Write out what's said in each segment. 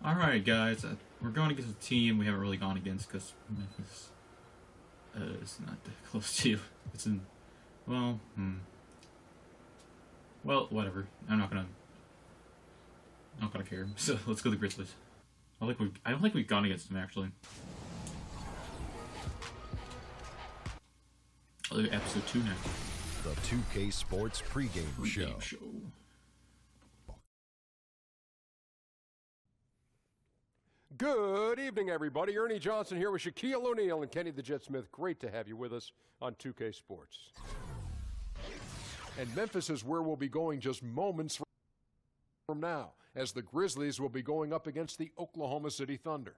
Alright, guys, we're going against a team we haven't really gone against because Memphis is not that close to. It's in, well, well, whatever. I'm not gonna care. So let's go to the Grizzlies. I don't think we've gone against them actually. Episode 2 now. The 2K Sports pregame show. Good evening, everybody. Ernie Johnson here with Shaquille O'Neal and Kenny the Jet Smith. Great to have you with us on 2K Sports. And Memphis is where we'll be going just moments from now, as the Grizzlies will be going up against the Oklahoma City Thunder.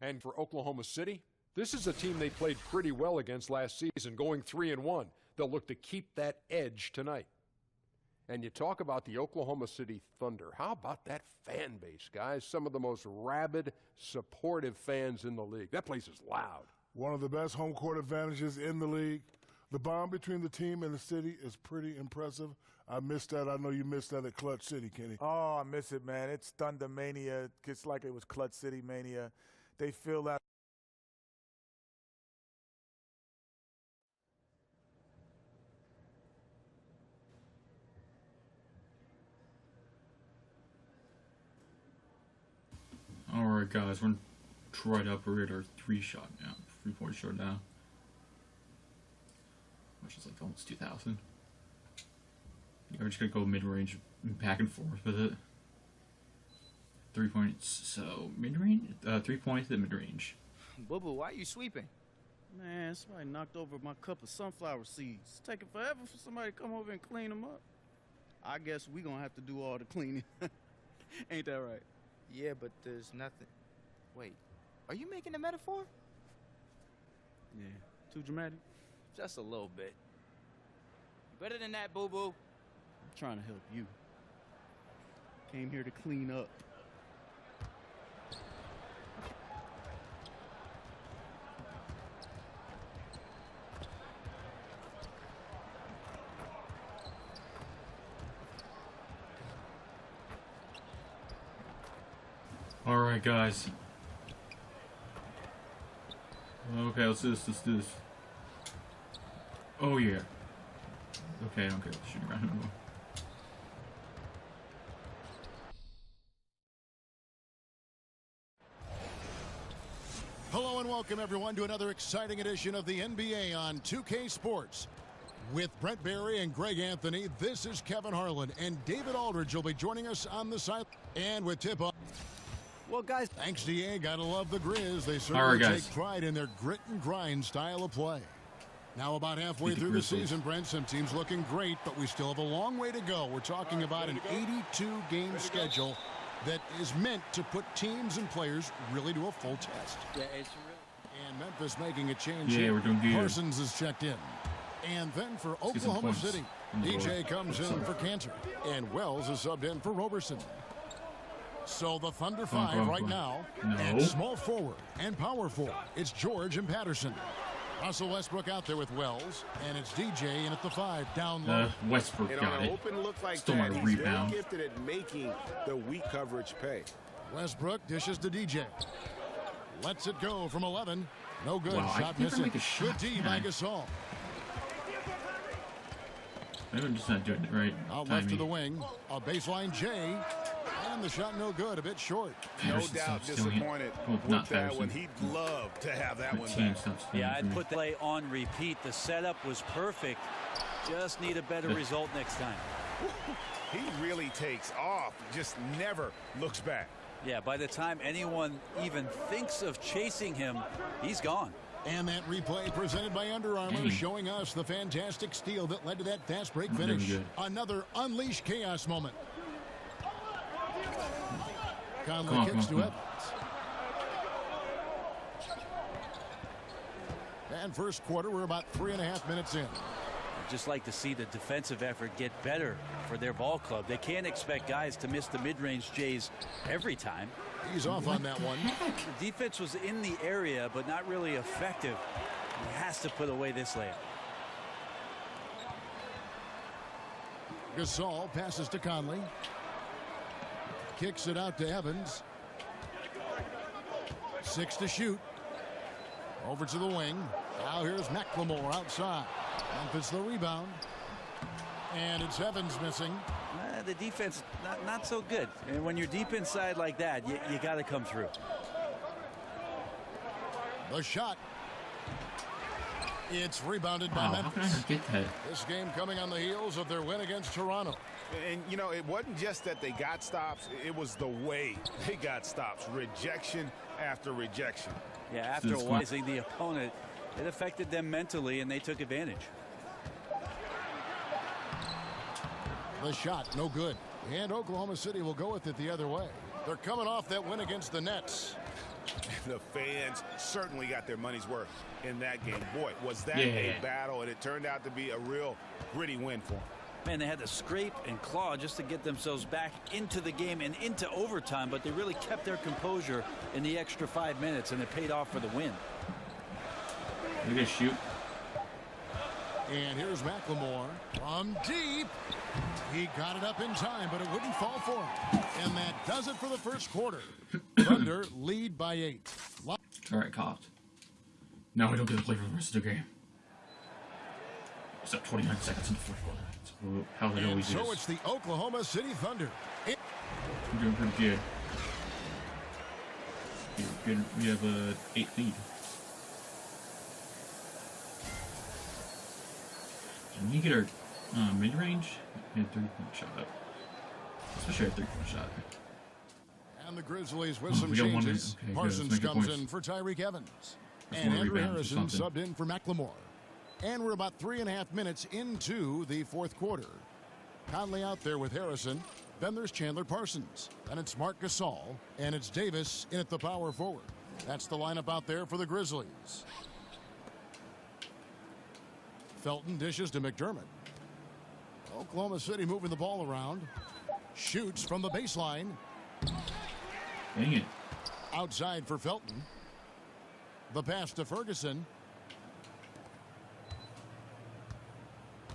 And for Oklahoma City, this is a team they played pretty well against last season, going 3-1. They'll look to keep that edge tonight. And you talk about the Oklahoma City Thunder. How about that fan base, guys? Some of the most rabid, supportive fans in the league. That place is loud. One of the best home court advantages in the league. The bond between the team and the city is pretty impressive. I missed that. I know you missed that at Clutch City, Kenny. Oh, I miss it, man. It's Thunder Mania. It's like it was Clutch City Mania. They feel that. Alright, guys, we're right up. We're at our 3-point shot now. Which is like almost 2,000. Yeah, we're just gonna go mid-range, back and forth with it. 3 points, so mid-range? 3 points to mid-range. Boo-boo, why are you sweeping? Man, somebody knocked over my cup of sunflower seeds. It's taking forever for somebody to come over and clean them up. I guess we gonna have to do all the cleaning. Ain't that right? Yeah, but there's nothing. Wait, are you making a metaphor? Yeah, too dramatic? Just a little bit. You better than that, boo-boo. I'm trying to help you. Came here to clean up. Alright, guys. Okay, let's do this. Oh, yeah. Okay, I don't care. Shooting around anymore. Hello and welcome everyone to another exciting edition of the NBA on 2K Sports. With Brent Barry and Greg Anthony, this is Kevin Harlan, and David Aldridge will be joining us on the side. And with tip-off. Well, guys, thanks, DA. Gotta love the Grizz. They certainly take pride in their grit and grind style of play. Now about halfway through the season, Brent, some teams looking great, but we still have a long way to go. We're talking about an 82-game schedule that is meant to put teams and players really to a full test. Yeah, it's real. And Memphis making a change here. We're doing good. Parsons is checked in. And then for Oklahoma City, DJ comes in for Cantor. And Wells is subbed in for Roberson. So the Thunder 5 right now, and small forward and power forward. It's George and Patterson. Russell Westbrook out there with Wells, and it's DJ in at the 5 down low. Westbrook got it. Open look like Still that, my he's rebound. very gifted at making the weak coverage pay. Westbrook dishes to DJ. Lets it go from 11. No good. Wow, Shot missing. Good D by man. Gasol. Maybe I'm just not doing it right. Out left to the wing. A baseline J. And the shot no good, a bit short. No doubt disappointed with that one. He'd love to have that one back. Yeah, I'd put the play on repeat. The setup was perfect. Just need a better result next time. He really takes off, just never looks back. Yeah, by the time anyone even thinks of chasing him, he's gone. And that replay presented by Under Armour showing us the fantastic steal that led to that fast break finish. Another unleashed chaos moment. Conley kicks to Evans. And first quarter, we're about 3.5 minutes in. I'd just like to see the defensive effort get better for their ball club. They can't expect guys to miss the mid-range Jays every time. He's off on that one. The defense was in the area, but not really effective. He has to put away this layup. Gasol passes to Conley. Kicks it out to Evans. 6 to shoot. Over to the wing. Now here's McLemore outside. Memphis the rebound. And it's Evans missing. The defense, not so good. And when you're deep inside like that, you got to come through. The shot. It's rebounded by Memphis. How can I forget that? This game coming on the heels of their win against Toronto. And, you know, it wasn't just that they got stops. It was the way they got stops. Rejection after rejection. Yeah, after wising the opponent, it affected them mentally, and they took advantage. The shot, no good. And Oklahoma City will go with it the other way. They're coming off that win against the Nets. The fans certainly got their money's worth in that game. Boy, was that a battle, and it turned out to be a real gritty win for them. Man, they had to scrape and claw just to get themselves back into the game and into overtime, but they really kept their composure in the extra 5 minutes, and it paid off for the win. Look at shoot. And here's McLemore from deep. He got it up in time, but it wouldn't fall for him. And that does it for the first quarter. Thunder lead by 8. All right, copped. Now we don't get to play for the rest of the game. Except 29 seconds in the fourth quarter. So how it always is. So it's the Oklahoma City Thunder. We're doing pretty good. We have a 8 lead. Can we get our mid-range and 3-point shot up? Especially our 3-point shot. And the Grizzlies with some changes. Okay, Parsons comes in for Tyreek Evans. And Andrew Harrison subbed in for McLemore. And we're about 3.5 minutes into the fourth quarter. Conley out there with Harrison. Then there's Chandler Parsons. And it's Marc Gasol. And it's Davis in at the power forward. That's the lineup out there for the Grizzlies. Felton dishes to McDermott. Oklahoma City moving the ball around. Shoots from the baseline. Dang it. Outside for Felton. The pass to Ferguson.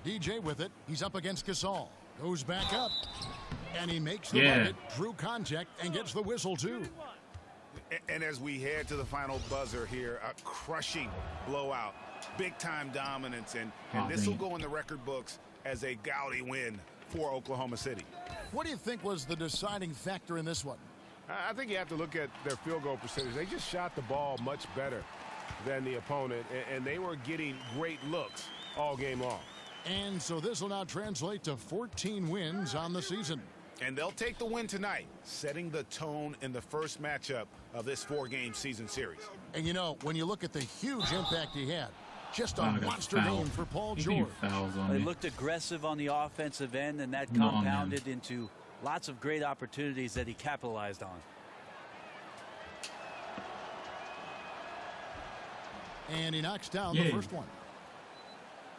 DJ with it. He's up against Gasol. Goes back up. And he makes the bucket. Drew contact and gets the whistle too. And as we head to the final buzzer here, a crushing blowout. Big-time dominance, and this will go in the record books as a gaudy win for Oklahoma City. What do you think was the deciding factor in this one? I think you have to look at their field goal percentage. They just shot the ball much better than the opponent, and they were getting great looks all game long. And so this will now translate to 14 wins on the season. And they'll take the win tonight, setting the tone in the first matchup of this 4-game season series. And you know, when you look at the huge impact he had, just a monster game for Paul George. They looked aggressive on the offensive end, and that compounded into lots of great opportunities that he capitalized on. And he knocks down the first one.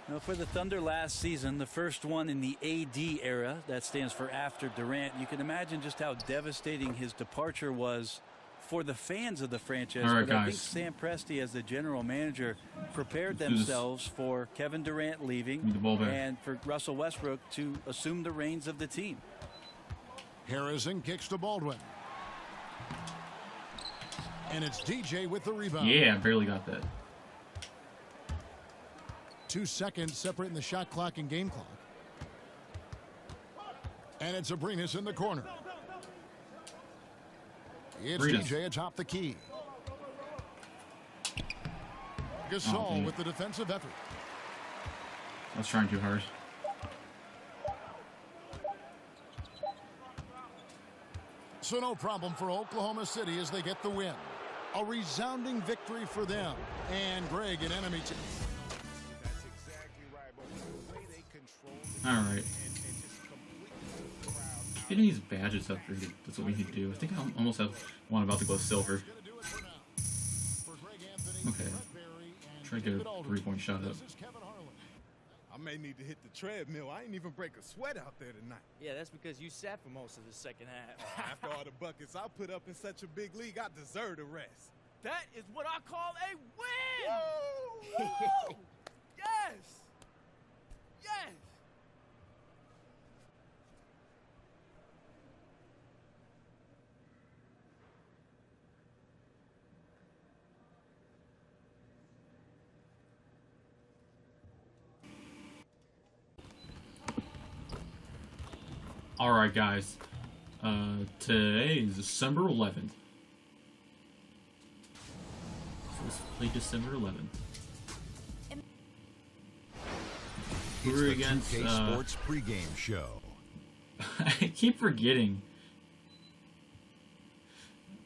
Now, for the Thunder last season, the first one in the AD era, that stands for after Durant, you can imagine just how devastating his departure was for the fans of the franchise. All right, but I guys. think Sam Presti, as the general manager, prepared themselves for Kevin Durant leaving and for Russell Westbrook to assume the reins of the team. Harrison kicks to Baldwin. And it's DJ with the rebound. Yeah, I barely got that. 2 seconds separating the shot clock and game clock. And it's Abrinas in the corner. It's DJ atop the key. Gasol with the defensive effort. I was trying too hard. So no problem for Oklahoma City as they get the win. A resounding victory for them. And Greg in enemy team. Alright. Getting these badges upgraded. That's what we need to do. I think I almost have one about to go silver. Okay. Try to get a 3-point shot up. I may need to hit the treadmill. I ain't even break a sweat out there tonight. Yeah, that's because you sat for most of the second half. After all the buckets I put up in such a big league, I deserve a rest. That is what I call a win! Woo! Woo! Yes! Yes! Alright, guys. Today is December 11th. So let's play December 11th. We're against 2K Sports pregame show. I keep forgetting.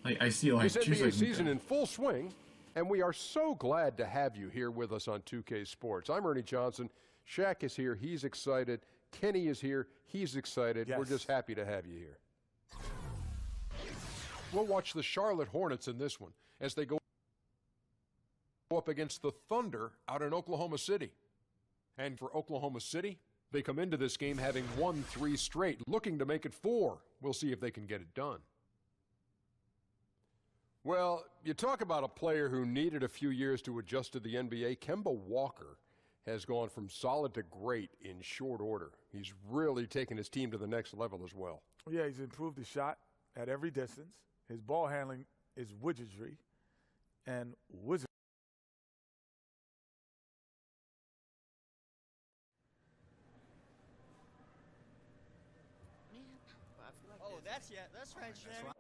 I see like this 2 NBA seconds. season in full swing, and we are so glad to have you here with us on 2K Sports. I'm Ernie Johnson. Shaq is here. He's excited. Kenny is here. He's excited. Yes. We're just happy to have you here. We'll watch the Charlotte Hornets in this one as they go up against the Thunder out in Oklahoma City. And for Oklahoma City, they come into this game having won 3 straight, looking to make it 4. We'll see if they can get it done. Well, you talk about a player who needed a few years to adjust to the NBA. Kemba Walker has gone from solid to great in short order. He's really taken his team to the next level as well. Yeah, he's improved his shot at every distance. His ball handling is wizardry and wizard. Oh, that's right, Shammy.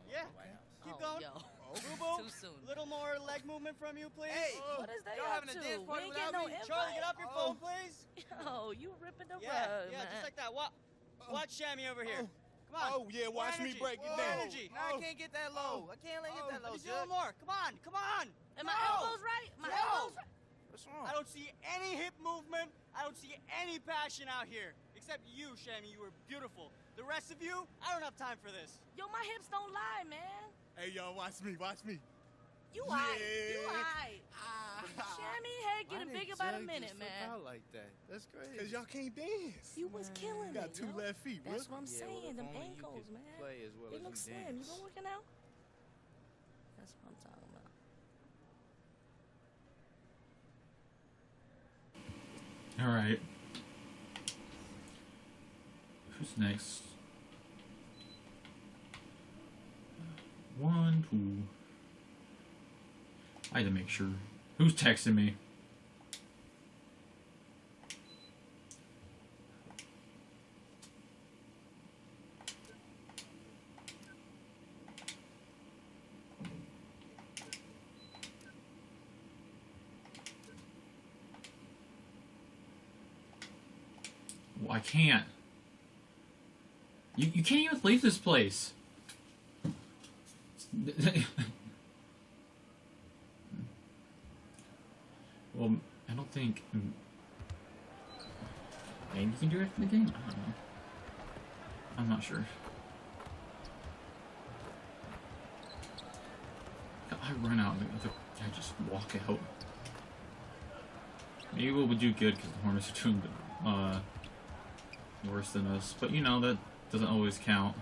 Yeah, keep going. Boo-boo, Too soon. little more leg movement from you, please. Hey, what is that y'all up having a to? dance party We ain't without get no me? invite. Charlie, get off your phone, please. Yo, you ripping the Yeah, rug, yeah, man. just like that. Watch Shammy over here. Come on. Oh, yeah, watch me break it down. Energy. No, I can't get that low. I can't get that low. Just a little more. Come on. Am my elbows right? My elbows right? What's wrong? I don't see any hip movement. I don't see any passion out here. Except you, Shammy. You were beautiful. The rest of you, I don't have time for this. Yo, my hips don't lie, man. Hey, y'all, watch me. You aight. Shammy head getting bigger by the minute, man. Out like that. That's crazy. Because y'all can't dance. You was killing You got it, 2 yo. left feet, bro. That's what I'm Yeah, saying. well, Them if only you ankles, could man. play as well They as look you slim. dance. You been working out? That's what I'm talking about. All right. Who's next? 1, 2. I had to make sure. Who's texting me? Well, I can't. You can't even leave this place. Well, I don't think. Maybe you can do it in the game. I don't know. I'm not sure. I run out. I just walk out. Maybe we'll do good because the Hornets are doing worse than us. But you know that doesn't always count.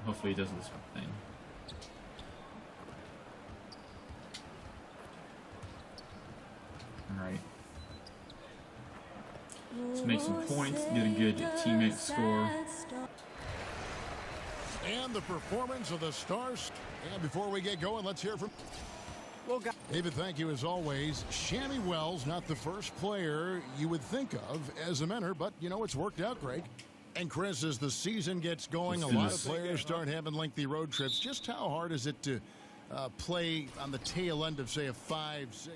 Hopefully, he does this thing. Alright. Let's make some points, get a good teammate score. And the performance of the Stars. And before we get going, let's hear from... Well, David, thank you as always. Shammy Wells, not the first player you would think of as a mentor, but, you know, it's worked out great. And Chris, as the season gets going, a lot of players start having lengthy road trips. Just how hard is it to play on the tail end of, say, a 5-6?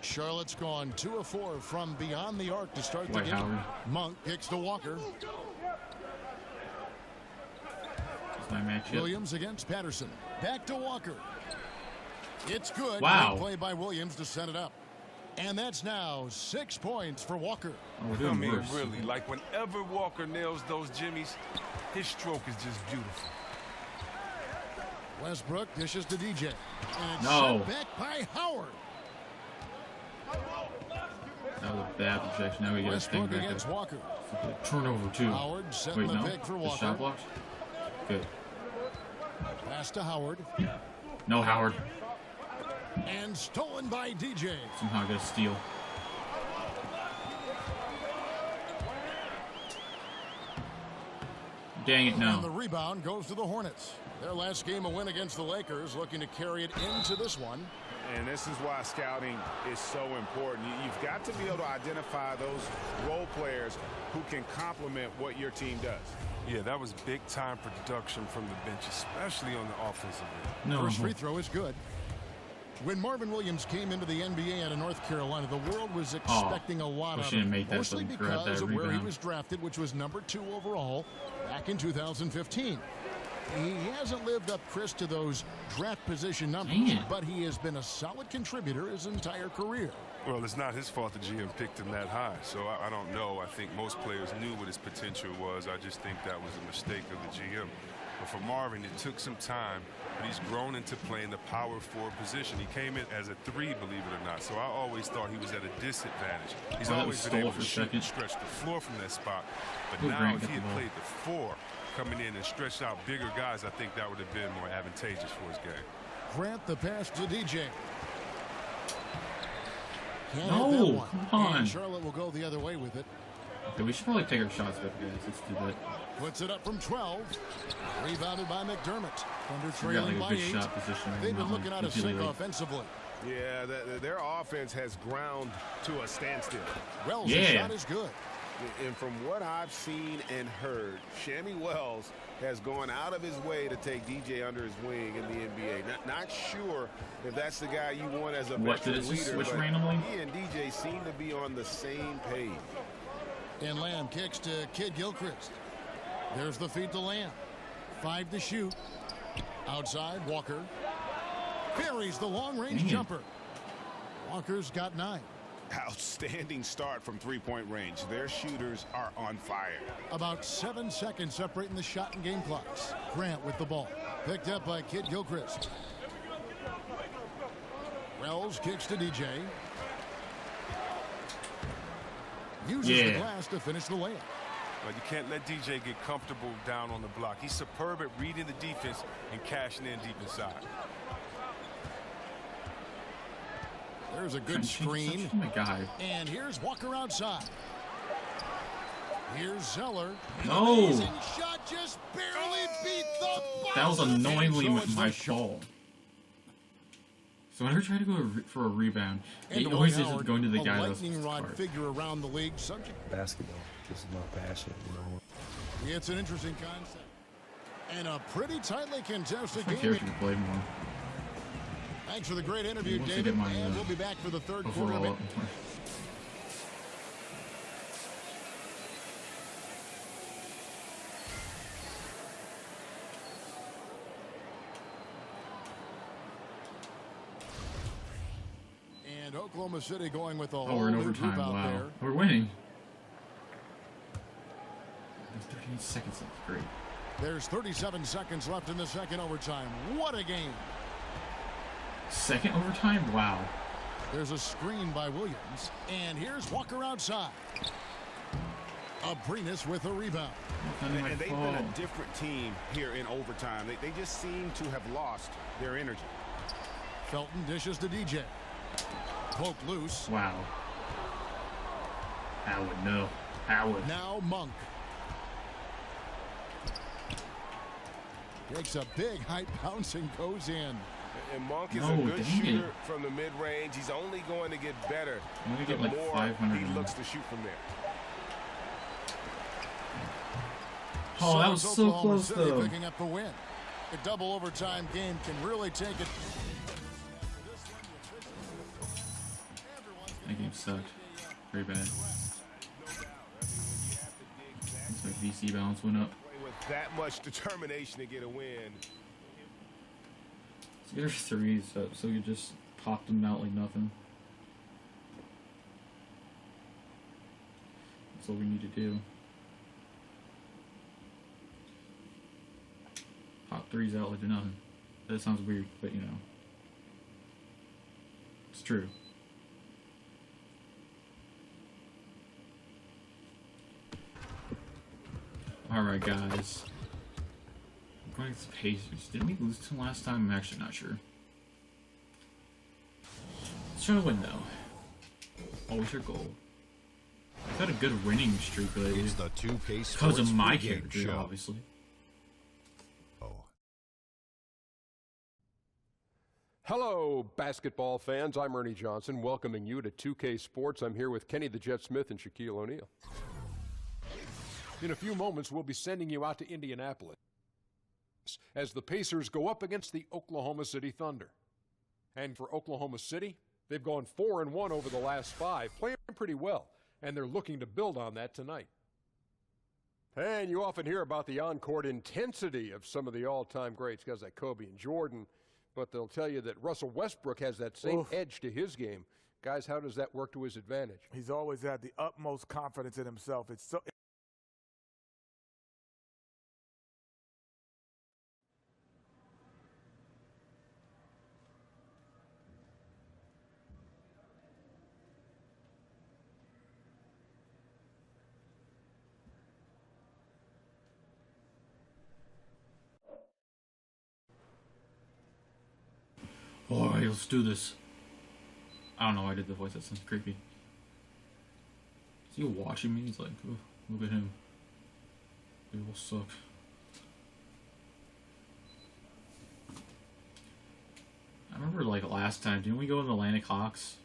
Charlotte's gone 2 of 4 from beyond the arc to start the game. Howard. Monk kicks to Walker. That's my matchup. Williams against Patterson. Back to Walker. It's good. Wow. Great play by Williams to set it up. And that's now 6 points for Walker. Oh, we're doing worse. Really, like whenever Walker nails those jimmies, his stroke is just beautiful. Westbrook dishes to DJ. And it's No. set back by Howard. That was a bad projection. Now we get a thing Westbrook back against up. Walker. Turnover too. Howard setting Wait, the no. pick for The Walker. shot blocked. Good. Pass to Howard. No, Howard. And stolen by DJ. Somehow got a steal. Dang it, And no. the rebound goes to the Hornets. Their last game a win against the Lakers, looking to carry it into this one. And this is why scouting is so important. You've got to be able to identify those role players who can complement what your team does. Yeah, that was big-time production from the bench, especially on the offensive end. No. First free throw is good. When Marvin Williams came into the NBA out of North Carolina, the world was expecting a lot of him, mostly because of where he was drafted, which was number 2 overall back in 2015. He hasn't lived up, Chris, to those draft position numbers, but he has been a solid contributor his entire career. Well, it's not his fault the GM picked him that high, so I don't know. I think most players knew what his potential was. I just think that was a mistake of the GM. But for Marvin, it took some time, but he's grown into playing the power forward position. He came in as a 3, believe it or not, so I always thought he was at a disadvantage. He's always been able to shoot and stretch the floor from that spot, but now if he had played the 4, coming in and stretch out bigger guys, I think that would have been more advantageous for his game. Grant the pass to DJ. Can't no, hit that one. Come on. And Charlotte will go the other way with it. Okay, we should probably take our shots back, guys. Let's do that. Puts it up from 12. Rebounded by McDermott. Under trailing by 8. They've been looking out of sync offensively. Yeah, their offense has ground to a standstill. Wells' shot is good. And from what I've seen and heard, Shammy Wells has gone out of his way to take DJ under his wing in the NBA. Not sure if that's the guy you want as a veteran leader, but he and DJ seem to be on the same page. And Lamb kicks to Kid Gilchrist. There's the feed to Lamb. 5 to shoot. Outside, Walker. Buries the long-range jumper. Walker's got 9. Outstanding start from three-point range. Their shooters are on fire. About 7 seconds separating the shot and game clocks. Grant with the ball. Picked up by Kid Gilchrist. Wells kicks to DJ. Uses the glass to finish the layup. But you can't let DJ get comfortable down on the block. He's superb at reading the defense and cashing in deep inside. There's a good screen. Oh my God. And here's Walker outside. Here's Zeller. No. Shot just barely beat the that was annoyingly my fault. So whenever I try to go for a rebound, it always ends up going to the guy that's lightning rod figure around the league. Subject basketball. This is my passion, you know. It's an interesting concept. And a pretty tightly contested game. Character to play more. Thanks for the great interview, David. And we'll be back for the third quarter of it. And Oklahoma City going with a whole we're in new overtime. group out Wow. there. We're winning. 13 seconds left. Great. There's 37 seconds left in the second overtime. What a game. Second overtime? Wow. There's a screen by Williams. And here's Walker outside. Abrinas with a rebound. And they've been a different team here in overtime. They just seem to have lost their energy. Felton dishes to DJ. Poke loose. Wow. Howard, no. Howard. Now Monk. Takes a big high bounce and goes in. And Monk is a good shooter from the mid-range. He's only going to get better the more he looks to shoot from there. Oh, that was so close, though. Picking up the win. A double overtime game can really take it. That game sucked. Very bad. Looks like VC balance went up. With that much determination to get a win. Let's get our threes up so you just pop them out like nothing. That's all we need to do. Pop threes out like nothing. That sounds weird, but you know. It's true. Alright, guys. I'm going to the Pacers. Didn't we lose to them last time? I'm actually not sure. Let's try to win, though. Always your goal. I've had a good winning streak lately. It's the 2K Sports because of my pregame character, show. obviously. Hello, basketball fans. I'm Ernie Johnson, welcoming you to 2K Sports. I'm here with Kenny the Jet Smith and Shaquille O'Neal. In a few moments, we'll be sending you out to Indianapolis as the Pacers go up against the Oklahoma City Thunder. And for Oklahoma City, they've gone 4-1 over the last 5, playing pretty well, and they're looking to build on that tonight. And you often hear about the on-court intensity of some of the all-time greats, guys like Kobe and Jordan, but they'll tell you that Russell Westbrook has that same edge to his game. Guys, how does that work to his advantage? He's always had the utmost confidence in himself. It's so... All right, let's do this. I don't know why I did the voice. That sounds creepy. Is he watching me? He's like, oh, look at him. He will suck. I remember like last time, didn't we go in the Atlantic Hawks?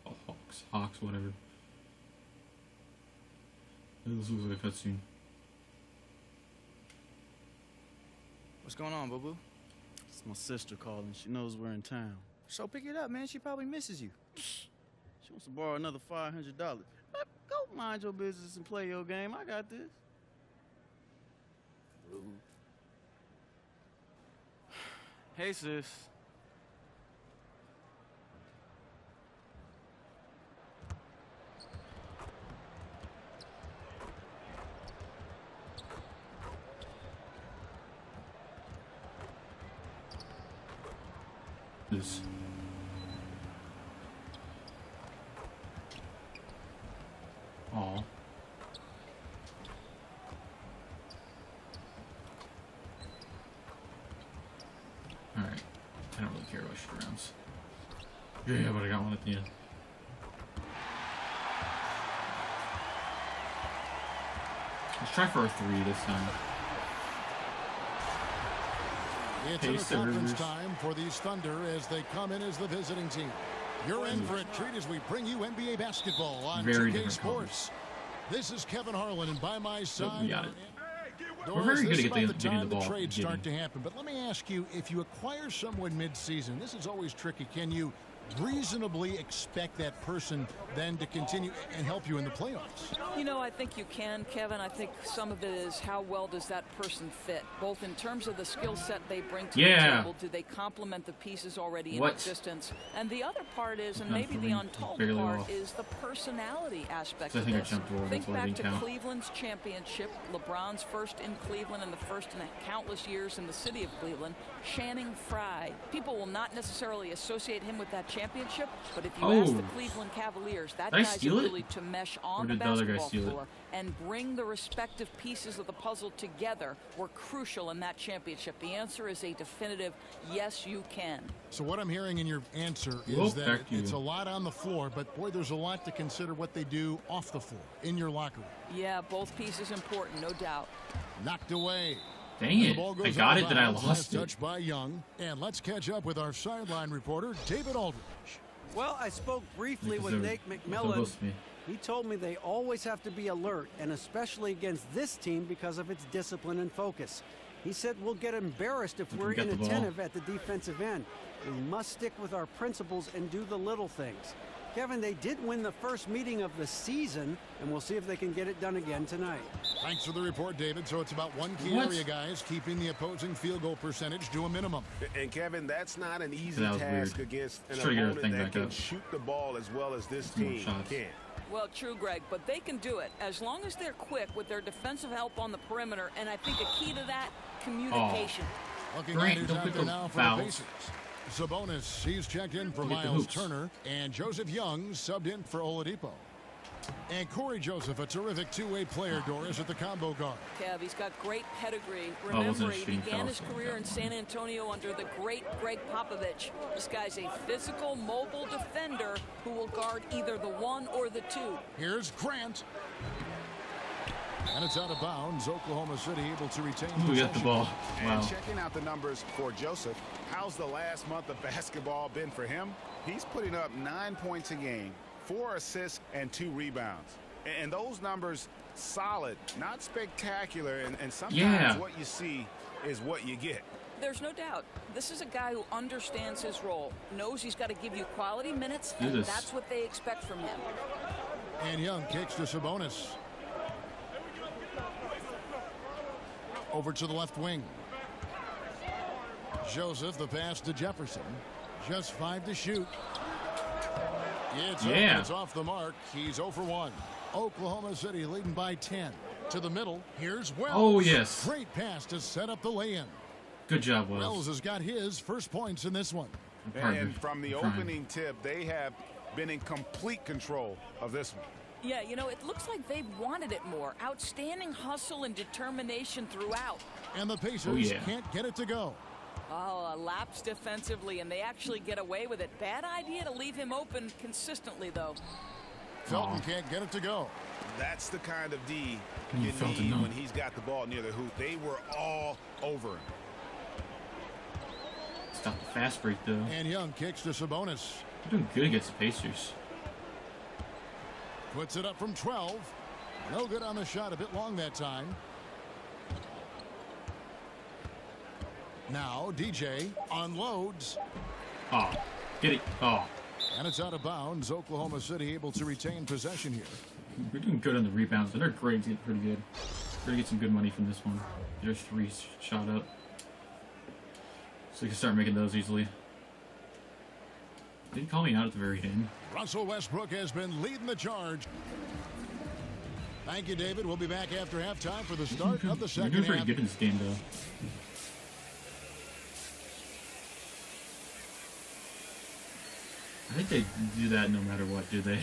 Oh, Hawks, whatever. This looks like a cutscene. What's going on, boo-boo? It's my sister calling. She knows we're in town. So pick it up, man. She probably misses you. She wants to borrow another $500. Go mind your business and play your game. I got this. Hey, sis. This. Aw. Alright. I don't really care about shoot-arounds. Yeah, but I got one at the end. Let's try for a 3 this time. It's interconference time for these Thunder as they come in as the visiting team. You're in for a treat as we bring you NBA basketball on 2K Sports. This is Kevin Harlan, and by my side, we got it. We're very good at getting the ball. Trades start to happen, but let me ask you: if you acquire someone mid-season, this is always tricky. Can you reasonably expect that person then to continue and help you in the playoffs? You know, I think you can, Kevin. I think some of it is how well does that person fit, both in terms of the skill set they bring to the table. Do they complement the pieces already in existence? And the other part is, and maybe the untold part, is the personality aspect of this. Think back to Cleveland's championship, LeBron's first in Cleveland and the first in countless years in the city of Cleveland. Channing Frye. People will not necessarily associate him with that championship, but if you ask the Cleveland Cavaliers, that guy's ability to mesh on the basketball floor and bring the respective pieces of the puzzle together were crucial in that championship. The answer is a definitive yes, you can. So what I'm hearing in your answer is that it's a lot on the floor, but boy, there's a lot to consider what they do off the floor, in your locker room. Yeah, both pieces important, no doubt. Knocked away. Dang it, I got it, then I lost it. Touched by Young. And let's catch up with our sideline reporter, David Aldridge. Well, I spoke briefly with Nate McMillan. He told me they always have to be alert, and especially against this team because of its discipline and focus. He said we'll get embarrassed if we're inattentive at the defensive end. We must stick with our principles and do the little things. Kevin, they did win the first meeting of the season, and we'll see if they can get it done again tonight. Thanks for the report, David. So it's about one key area, guys, keeping the opposing field goal percentage to a minimum. And, Kevin, that's not an easy task against an opponent that can shoot the ball as well as this team can. Well, true, Greg, but they can do it as long as they're quick with their defensive help on the perimeter, and I think a key to that, communication. Looking at who's out there now for the Pacers. Sabonis, he's checked in for Miles Turner, and Joseph Young subbed in for Oladipo. And Corey Joseph, a terrific two-way player, Doris, at the combo guard. Kev, he's got great pedigree. Remember, he began his career in San Antonio under the great Greg Popovich. This guy's a physical, mobile defender who will guard either the 1 or the 2. Here's Grant. And it's out of bounds. Oklahoma City able to retain possession. We got the ball. Wow. And checking out the numbers for Joseph, how's the last month of basketball been for him? He's putting up 9 points a game, 4 assists, and 2 rebounds. And those numbers, solid, not spectacular. And sometimes what you see is what you get. There's no doubt. This is a guy who understands his role, knows he's got to give you quality minutes, and that's what they expect from him. And Young kicks to Sabonis. Over to the left wing. Joseph, the pass to Jefferson. Just 5 to shoot. It's off the mark. He's 0 for 1. Oklahoma City leading by 10. To the middle. Here's Wells. Oh, yes. Great pass to set up the lay-in. Good job, Wells. Wells has got his first points in this one. And from the opening tip, they have been in complete control of this one. Yeah, you know, it looks like they've wanted it more. Outstanding hustle and determination throughout. And the Pacers can't get it to go. Oh, a lapse defensively, and they actually get away with it. Bad idea to leave him open consistently, though. Felton can't get it to go. That's the kind of D you need when he's got the ball near the hoop. They were all over him. Stop the fast break, though. And Young kicks to Sabonis. They're doing good against the Pacers. Puts it up from 12. No good on the shot. A bit long that time. Now DJ unloads. Oh, get it. Oh. And it's out of bounds. Oklahoma City able to retain possession here. We're doing good on the rebounds, but their grades get pretty good. We're going to get some good money from this one. There's 3 shot up. So we can start making those easily. Did he call me out at the very end? Russell Westbrook has been leading the charge. Thank you, David. We'll be back after halftime for the start of the second half. We're doing pretty good in this game, though. I think they do that no matter what, do they?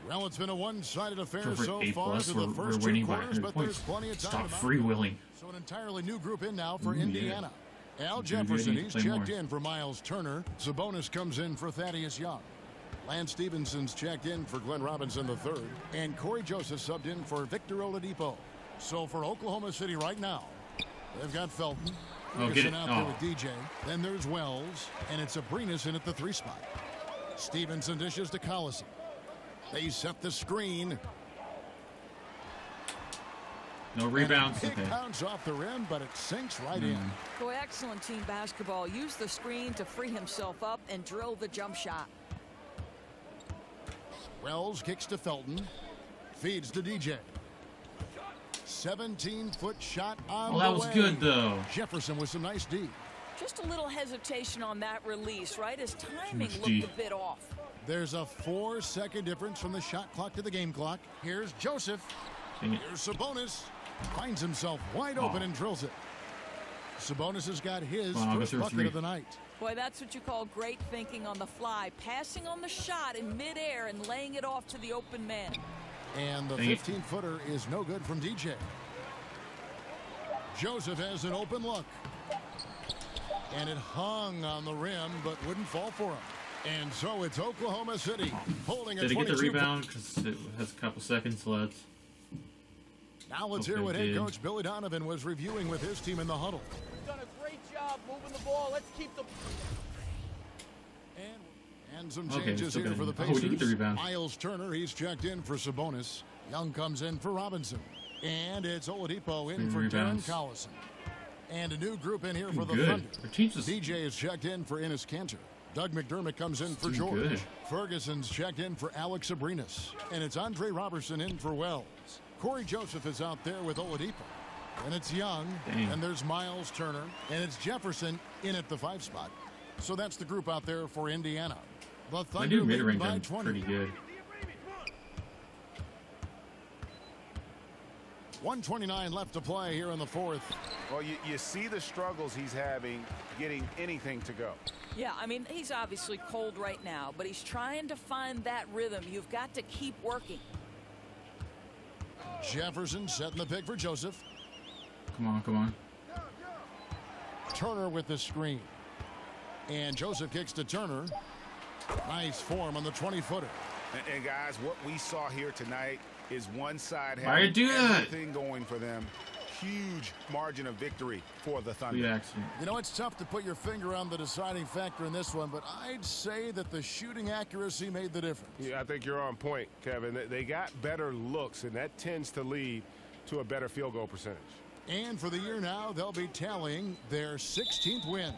Well, it's been a one-sided affair so A+, far through the first 2 quarters, but there's plenty of time. Stop freewheeling. So an entirely new group in now for Indiana. Al Jefferson, he's checked in for Miles Turner. Sabonis comes in for Thaddeus Young. Lance Stevenson's checked in for Glenn Robinson III. And Corey Joseph subbed in for Victor Oladipo. So for Oklahoma City right now, they've got Felton. Ferguson out there with DJ. Then there's Wells. And it's Abrinas in at the 3 spot. Stevenson dishes to Collison. They set the screen. No rebounds. Big bounce off the rim, but it sinks right in. Boy, excellent team basketball. Use the screen to free himself up and drill the jump shot. Wells kicks to Felton. Feeds to DJ. 17-foot shot on the way. That was good, though. Jefferson with some nice D. Just a little hesitation on that release, right? His timing looked a bit off. There's a 4-second difference from the shot clock to the game clock. Here's Joseph. Here's Sabonis. Finds himself wide open and drills it. Sabonis has got his first bucket of the night. Boy, that's what you call great thinking on the fly. Passing on the shot in midair and laying it off to the open man. And the 15-footer is no good from DJ. Joseph has an open look. And it hung on the rim, but wouldn't fall for him. And so it's Oklahoma City holding a 22. Did he get the rebound? Because it has a couple seconds left. Now let's hear what head coach Billy Donovan was reviewing with his team in the huddle. We've done a great job moving the ball. Let's keep the... And some changes here for the Pacers. Miles Turner, he's checked in for Sabonis. Young comes in for Robinson. And it's Oladipo in for Darren Collison. And a new group in here for the Thunder. DJ is checked in for Enes Kanter. Doug McDermott comes in for George. Ferguson's checked in for Alex Abrinas. And it's Andre Robertson in for Wells. Corey Joseph is out there with Oladipo. And it's Young. And there's Miles Turner. And it's Jefferson in at the 5 spot. So that's the group out there for Indiana. The Thunder lead by 20. Pretty good. 1:29 left to play here in the fourth. Well, you see the struggles he's having getting anything to go. Yeah, I mean, he's obviously cold right now, but he's trying to find that rhythm. You've got to keep working. Jefferson setting the pick for Joseph. Come on, come on. Turner with the screen. And Joseph kicks to Turner. Nice form on the 20-footer. And guys, what we saw here tonight is one side Why you do that? everything going for them. Huge margin of victory for the Thunder. You know, it's tough to put your finger on the deciding factor in this one, but I'd say that the shooting accuracy made the difference. Yeah, I think you're on point, Kevin. They got better looks, and that tends to lead to a better field goal percentage. And for the year now, they'll be tallying their 16th win.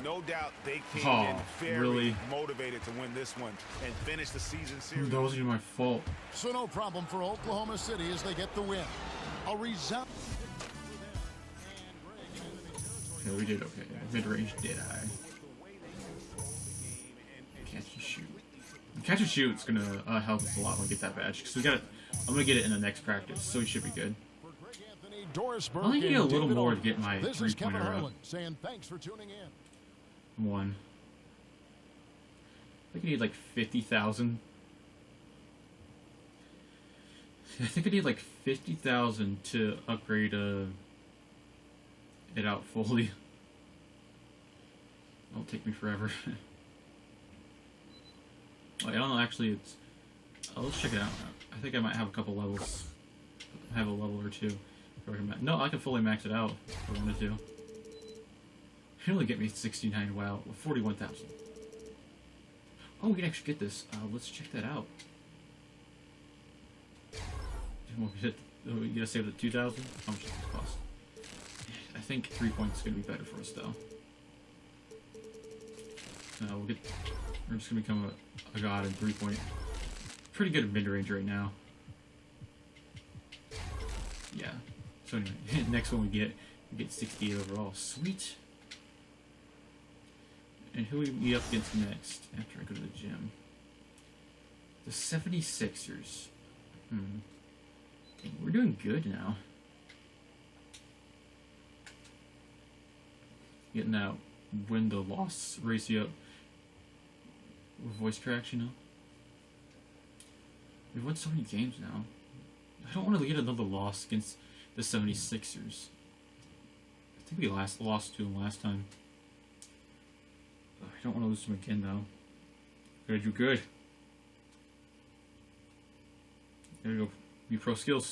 No doubt they came in very motivated to win this one and finish the season series. That wasn't my fault. So no problem for Oklahoma City as they get the win. A resound. Yeah, we did okay. Mid-range did high. Catch and shoot. Catch and shoot's gonna help us a lot when we get that badge because we got it. I'm gonna get it in the next practice, so we should be good. I only need a little more to get my 3-pointer up. Saying thanks for tuning in. One. I think I need like 50,000. I think I need like 50,000 to upgrade it out fully. It'll take me forever. I don't know, actually, it's... let's check it out. I think I might have a couple levels. Have a level or two. No, I can fully max it out if I wanted to. It'll only get me 69, wow, 41,000. Oh, we can actually get this. Let's check that out. We gotta save the 2,000? How much does this cost? I think 3 points is gonna be better for us, though. We're just gonna become a god in 3-point. Pretty good at mid-range right now. Yeah. So anyway, next one we get 68 overall. Sweet. And who we meet up against next after I go to the gym? The 76ers. Dang, we're doing good now. Getting that win-to-loss ratio with voice cracks, you know? We've won so many games now. I don't want to get another loss against the 76ers. I think we lost to them last time. I don't want to lose to them again, though. Gotta do good. There we go. Be pro skills.